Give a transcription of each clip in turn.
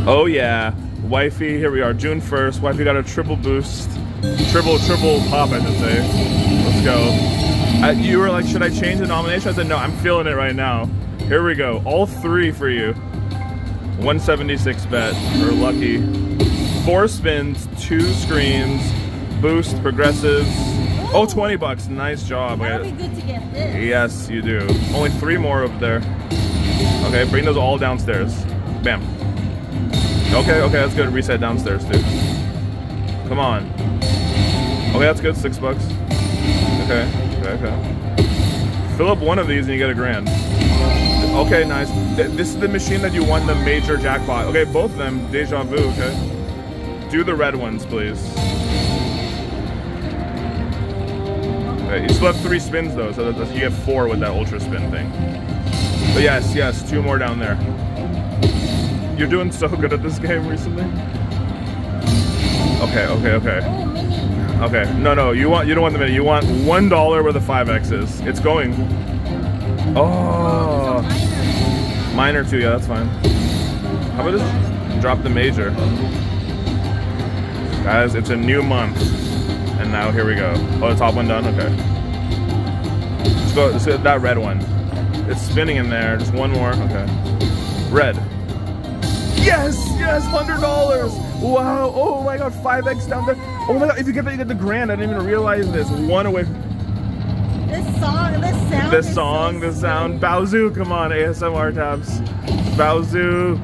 Oh yeah, Wifey, here we are, June 1st. Wifey got a triple boost. Triple pop, I should say. Let's go. You were like, should I change the nomination? I said, no, I'm feeling it right now. Here we go, all three for you. 176 bet, or lucky. 4 spins, 2 screens, boost, progressives. Oh, 20 bucks, nice job. That'll be good to get this. Yes, you do. Only 3 more over there. Okay, bring those all downstairs. Bam. Okay, that's good. Reset downstairs too. Come on. Okay, that's good. 6 bucks. Okay. Fill up one of these and you get a grand. Okay, nice. This is the machine that you won the major jackpot. Okay, both of them. Deja vu, okay. Do the red ones, please. Okay, you still have 3 spins though, so that you get 4 with that ultra spin thing. But yes, 2 more down there. You're doing so good at this game recently. Okay. Okay, no, you don't want the mini. You want $1 where the 5X is. It's going. Oh, minor too. Yeah, that's fine. How about just drop the major, guys? It's a new month, and now here we go. Oh, the top one done. Okay. Let's go that red one. It's spinning in there. Just one more. Okay. Red. Yes, $100. Wow. Oh my God, 5X down there. Oh my God, if you get that, you get the grand. I didn't even realize this. 1 away. This sound. This sound. Bau Zhu, come on, ASMR tabs. Bau Zhu.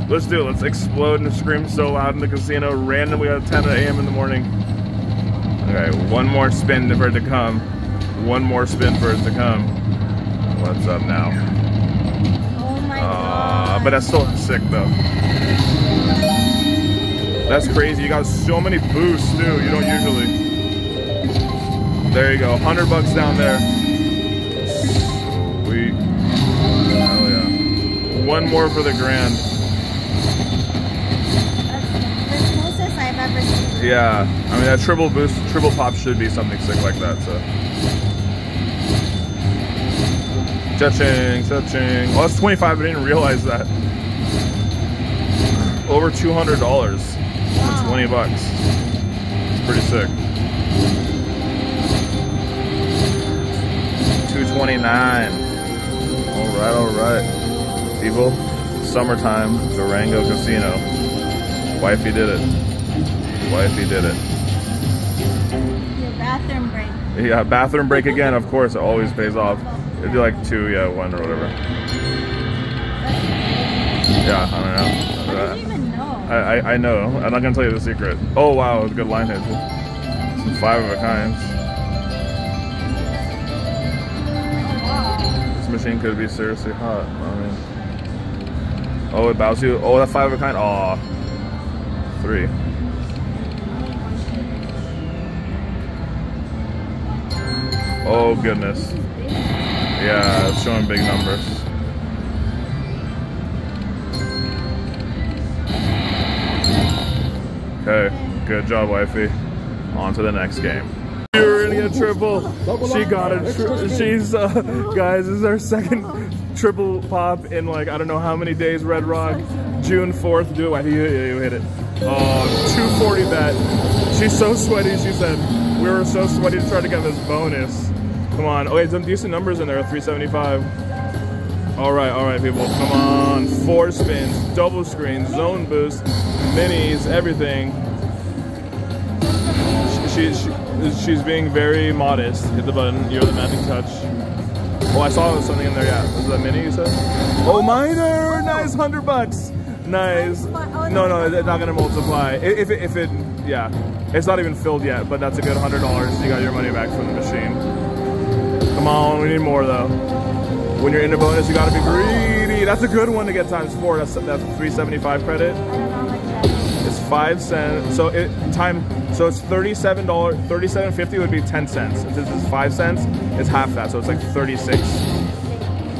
Let's do it. Let's explode and scream so loud in the casino randomly at 10 a.m. in the morning. Okay, 1 more spin for it to come. 1 more spin for it to come. What's up now? Oh my God. But that's still sick though. That's crazy. You got so many boosts too. You don't usually. There you go. 100 bucks down there. Sweet. Hell yeah. 1 more for the grand. That's the closest I've ever seen. Yeah. I mean, that triple boost, triple pop should be something sick like that. So. Cha-ching. Oh, that's 25. I didn't realize that. Over $200 for 20 bucks. It's pretty sick. 229. All right. People, summertime, Durango Casino. Wifey did it. Your bathroom break. Yeah, bathroom break again. Of course, it always pays off. It'd be like 2, yeah, 1 or whatever. Yeah, I don't know. How did you even know? I know. I'm not gonna tell you the secret. Oh wow, it's a good line hit. Some 5 of a kinds. This machine could be seriously hot. I mean, oh, it bows you. Oh, that 5 of a kind. Aw, 3. Oh goodness. Yeah, it's showing big numbers. Okay, good job, Wifey. On to the next game. You're gonna get triple. She got it. She's, guys, this is our 2nd triple pop in like, I don't know how many days, Red Rock. June 4th, do it. You hit it. Oh, 240 bet. She's so sweaty, she said. We were so sweaty to try to get this bonus. Come on. Oh, wait, some decent numbers in there, 375. All right, people, come on. 4 spins, double screens, zone boost, minis, everything. She's being very modest. Hit the button. You're the magic touch. Oh, I saw something in there. Yeah, was that mini you said? Oh, minor. Nice, 100 bucks. Nice. No, it's not gonna multiply. If it, yeah, it's not even filled yet. But that's a good $100. You got your money back from the machine. Come on, we need more though. When you're in a bonus, you gotta be greedy. That's a good one to get times 4. That's 375 credit. It's 5 cents. So so it's $37. $37.50 would be 10 cents. If this is 5 cents, it's half that. So it's like 36.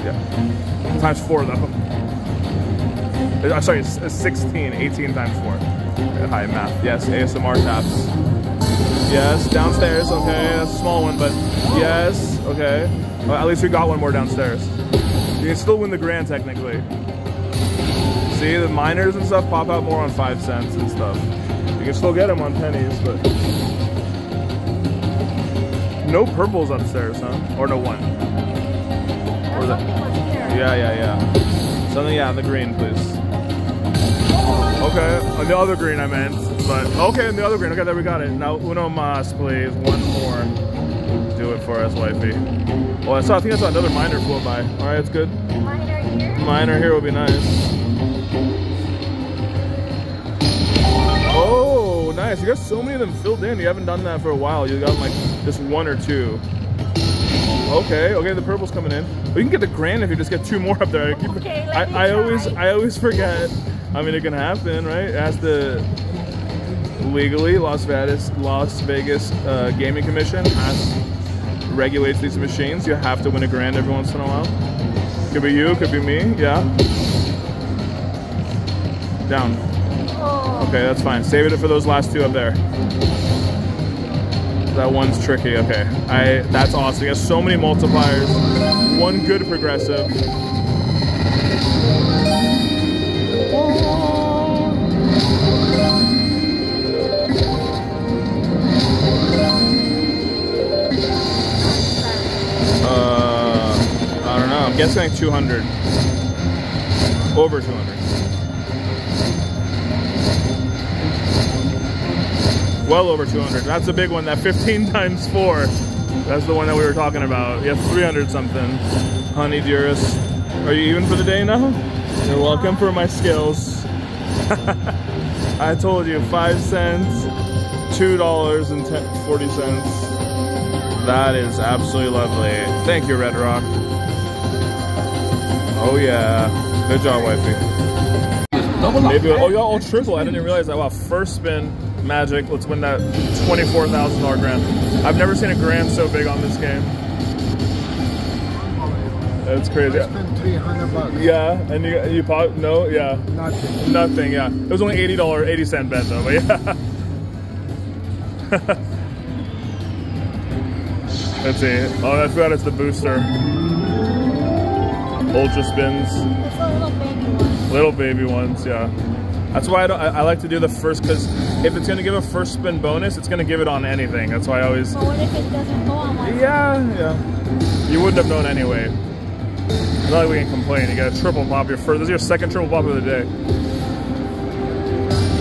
Yeah. Times 4 though. Sorry, it's 16. 18 times 4. High math. Yes, ASMR taps. Yes, downstairs. Okay, that's a small one, but yes. Okay. Well, at least we got 1 more downstairs. You can still win the grand technically. See, the miners and stuff pop out more on 5 cents and stuff. You can still get them on pennies, but no purples upstairs, huh? Or no one? Or is that? Yeah. Something, yeah, the green, please. Okay, the other green I meant, but okay, the other green. Okay, there we got it. Now uno mas, please. One more. Do it for us, wifey. Oh, I think I saw another miner float by. All right, it's good. Miner here? Miner here will be nice. Oh, nice. You got so many of them filled in. You haven't done that for a while. You got like just 1 or 2. Okay, the purple's coming in. But you can get the grand if you just get 2 more up there. Okay, I always forget. I mean, it can happen, right? It has to legally, Las Vegas Gaming Commission regulates these machines. You have to win a grand every once in a while. Could be you, could be me, yeah. Down. Oh. Okay, that's fine. Save it for those last 2 up there. That one's tricky, okay. That's awesome. You got so many multipliers. 1 good progressive. I don't know. I'm guessing like 200. Over 200. Well over 200. That's the big one. That 15 times 4. That's the one that we were talking about. You have 300 something. Honey dearest. Are you even for the day now? You're welcome for my skills. I told you, 5 cents, $2.40. That is absolutely lovely. Thank you, Red Rock. Oh yeah. Good job, wifey. Maybe, oh, y'all triple. I didn't realize that. Wow, first spin, magic. Let's win that $24,000 grand. I've never seen a grand so big on this game. That's crazy. I spent $300. Yeah, and you bought, no, yeah. Nothing, yeah. It was only $80, 80-cent bet though, but yeah. Let's see. Oh, I forgot it's the booster. Ultra spins. It's the little baby ones. Little baby ones, yeah. That's why I like to do the first, because if it's going to give a first spin bonus, it's going to give it on anything. That's why I always... But what if it doesn't go on one? Yeah. You wouldn't have known anyway. It's not like we can complain. You got a triple pop. This is your second triple pop of the day.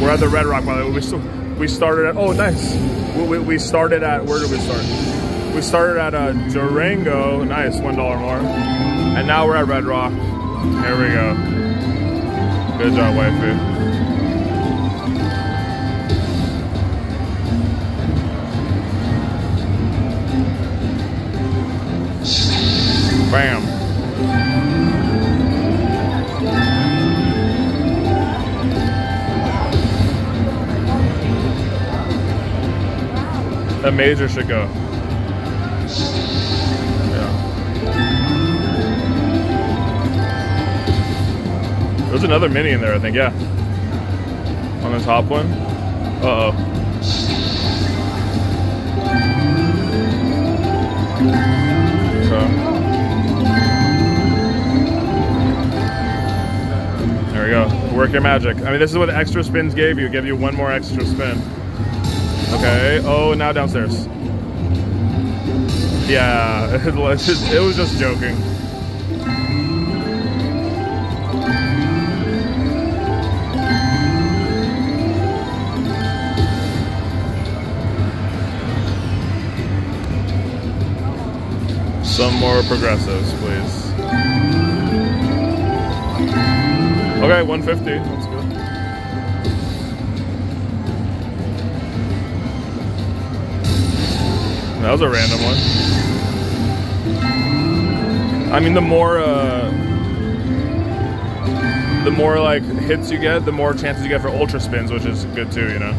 We're at the Red Rock, by the way. We started at... Oh, nice. We started at... Where did we start? We started at Durango. Nice, $1 more. And now we're at Red Rock. Here we go. Good job, wifey. Bam. That major should go. Yeah. There's another mini in there, I think, yeah. On the top one. Uh-oh. There we go. Work your magic. I mean, this is what extra spins gave you. Give you 1 more extra spin. Okay. Oh, now downstairs. Yeah, it was just joking. Some more progressives, please. Okay, 150. That's good. That was a random one. I mean, the more like hits you get, the more chances you get for ultra spins, which is good too, you know.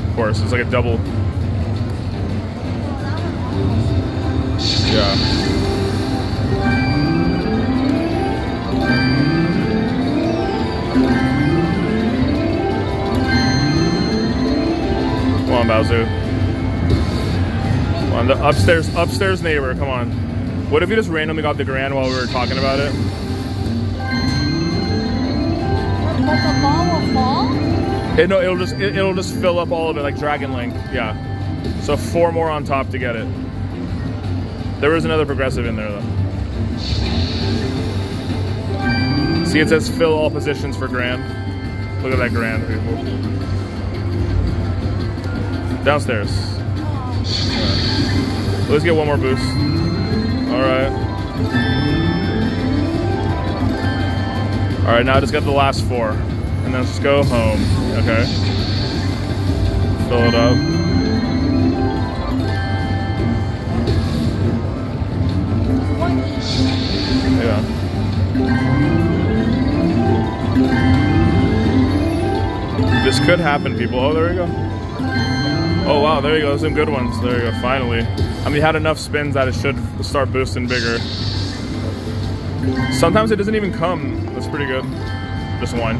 Of course, it's like a double. Yeah. Come on, Bau Zhu. Come on, the upstairs neighbor, come on. What if you just randomly got the grand while we were talking about it? But the ball will fall? No, it'll just fill up all of it like Dragon Link. Yeah. So 4 more on top to get it. There was another progressive in there though. See, it says fill all positions for grand. Look at that grand, people. Downstairs. Yeah. Let's get one more boost. All right. All right, now just get the last 4. And then let's just go home. Okay. Fill it up. Yeah. This could happen, people. Oh, there we go. Oh, wow, there you go. Some good ones. There you go, finally. I mean, you had enough spins that it should start boosting bigger. Sometimes it doesn't even come. That's pretty good. Just one.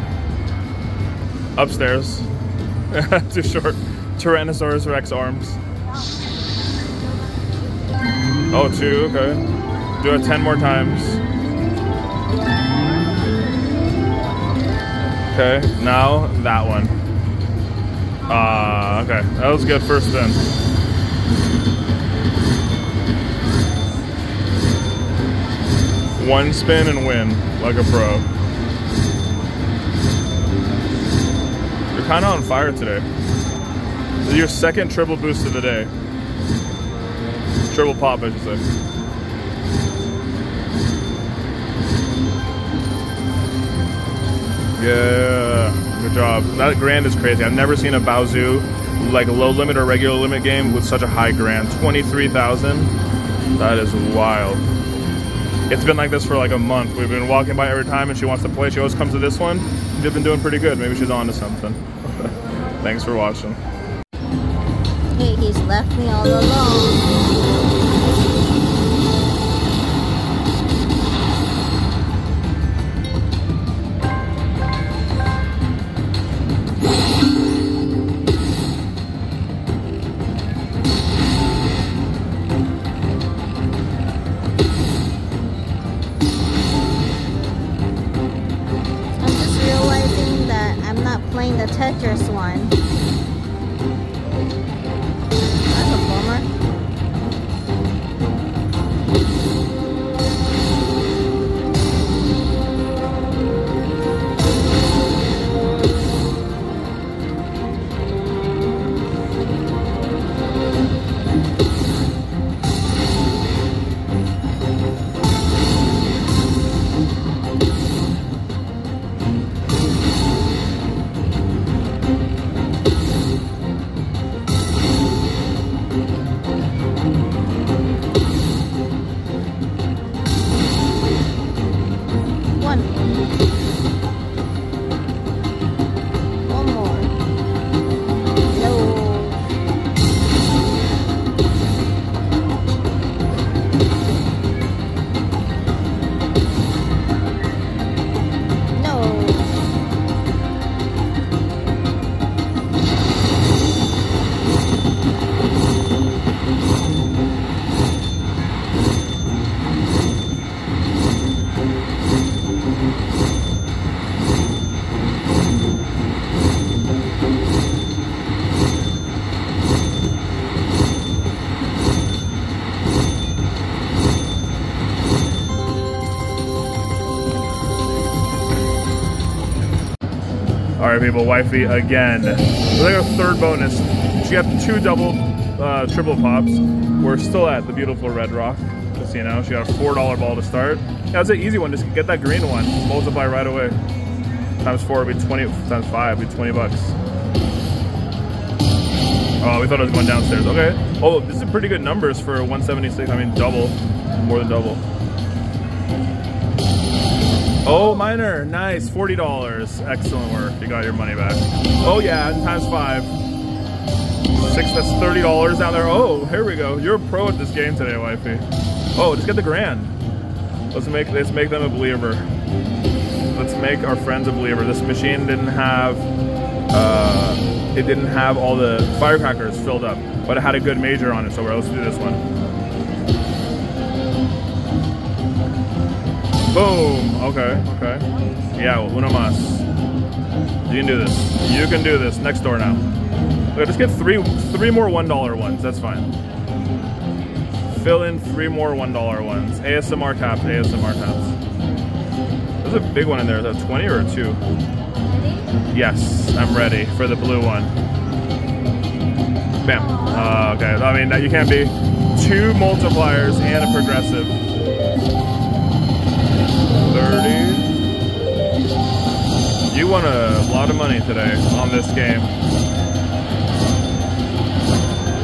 Upstairs. Too short. Tyrannosaurus Rex arms. Oh, 2, okay. Do it 10 more times. Okay, now that one. Okay, that was good first spin. One spin and win, like a pro. You're kind of on fire today. This is your second triple boost of the day. Triple pop, I should say. Yeah, good job. That grand is crazy. I've never seen a Bau Zhu, like a low limit or regular limit game with such a high grand. 23,000. That is wild. It's been like this for like a month. We've been walking by every time and she wants to play. She always comes to this one. They've been doing pretty good. Maybe she's on to something. Thanks for watching. Hey, he's left me all alone. Playing the Tetris one. That's a bummer. All right, people, Wifey again. It's like a third bonus. She got 2 double, triple pops. We're still at the beautiful Red Rock Casino. She got a $4 ball to start. Yeah, it's an easy one. Just get that green one. Multiply right away. Times 4 would be 20. Times 5 would be 20 bucks. Oh, we thought it was going downstairs. Okay. Oh, this is pretty good numbers for 176. I mean, double, more than double. Oh, minor, nice, $40. Excellent work. You got your money back. Oh yeah, times 5. 6, that's $30 down there. Oh, here we go. You're a pro at this game today, Wifey. Oh, just get the grand. Let's make them a believer. Let's make our friends a believer. This machine didn't have all the firecrackers filled up, but it had a good major on it. So let's do this one. Boom. Okay. Yeah, uno más. You can do this. You can do this. Next door now. Okay, just get three more $1 ones. That's fine. Fill in 3 more $1 ones. ASMR taps, ASMR taps. There's a big one in there. Is that 20 or a 2? Ready? Yes, I'm ready for the blue one. Bam. Okay, I mean, you can't be 2 multipliers and a progressive. 30. You won a lot of money today on this game.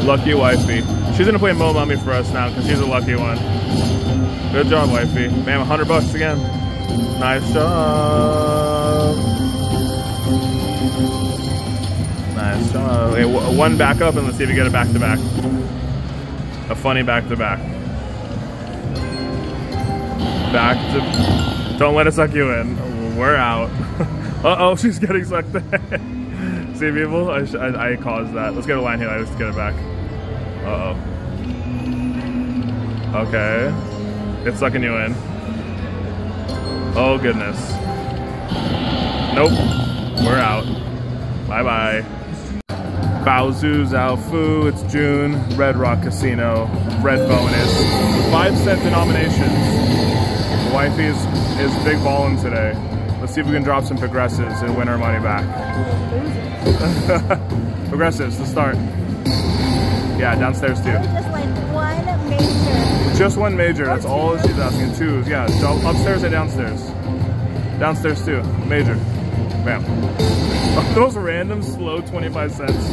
Lucky Wifey. She's gonna play Mo Mummy for us now because she's a lucky one. Good job, Wifey. Bam, $100 again. Nice job. Nice job. Okay, one back up and let's see if you get a back to back. A funny back to back. Back to. Don't let it suck you in. We're out. Uh-oh, she's getting sucked in. See, people? I caused that. Let's get a line here. Let's get it back. Uh-oh. Okay. It's sucking you in. Oh, goodness. Nope. We're out. Bye-bye. Bau Zhu Zao Fu. It's June. Red Rock Casino. Red bonus. 5-cent denominations. Wifey is big ballin' today. Let's see if we can drop some progressives and win our money back. Progressives to start. Yeah, downstairs too. Just like one major. Just one major, that's all she's asking. 2s, yeah. Upstairs and downstairs. Downstairs too. Major. Bam. Those random slow 25 cents.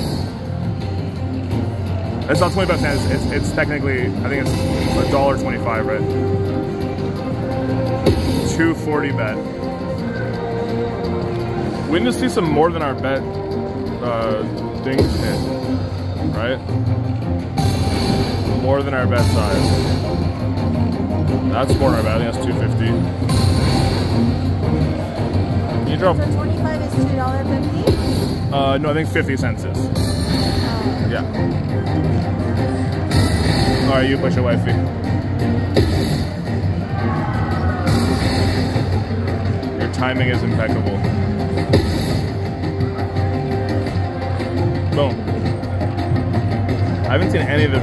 It's not 25 cents, it's technically, I think it's $1.25, right? 240 bet. We need to see some more than our bet things hit, right? More than our bet size. That's more than our bet. I think that's 250. Can you drop? So 25 is $2.50? No, I think 50 cents is. Yeah. All right, you push it, Wifey. Your timing is impeccable. Boom. I haven't seen any of the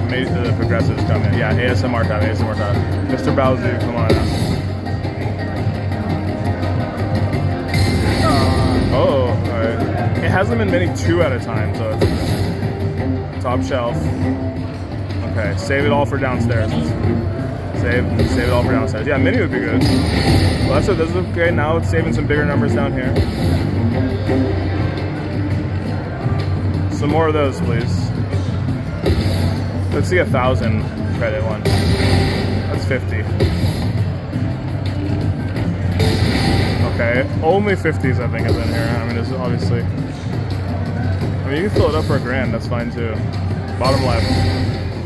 progressives come in. Yeah, ASMR time, ASMR time. Mr. Bau Zhu, come on now. Oh, alright. It has them in many 2 at a time, so it's top shelf. Okay, save it all for downstairs. Save it all for downstairs. Yeah, mini would be good. Well, this is okay. Now it's saving some bigger numbers down here. Some more of those, please. Let's see 1,000 credit one. That's 50. Okay, only 50s I think is in here. I mean, it's obviously. I mean, you can fill it up for $1,000. That's fine too. Bottom left.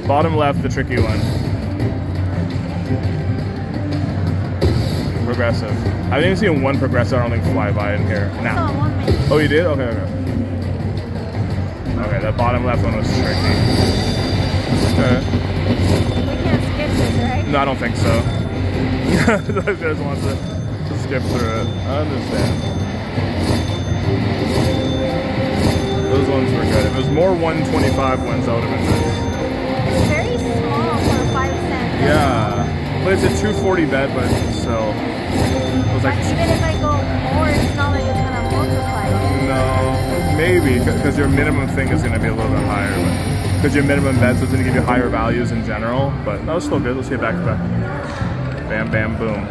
Bottom left, the tricky one. Progressive. I didn't even see one progressive. I don't think fly by in here. Now. Oh, you did? Okay, okay. Okay, that bottom left one was tricky. Okay. We can't skip this, right? No, I don't think so. Those guys want to skip through it. I understand. Those ones were good. If it was more 125 ones, that would have been nice. It's very small for 5 cents. Yeah. But it's a 240 bet, but still. It was like, even if I go more, it's not like it's going to multiply. No, maybe, because your minimum thing is going to be a little bit higher. Because your minimum bets is going to give you higher values in general. But that was still good. Let's get back to back. Bam, bam, boom.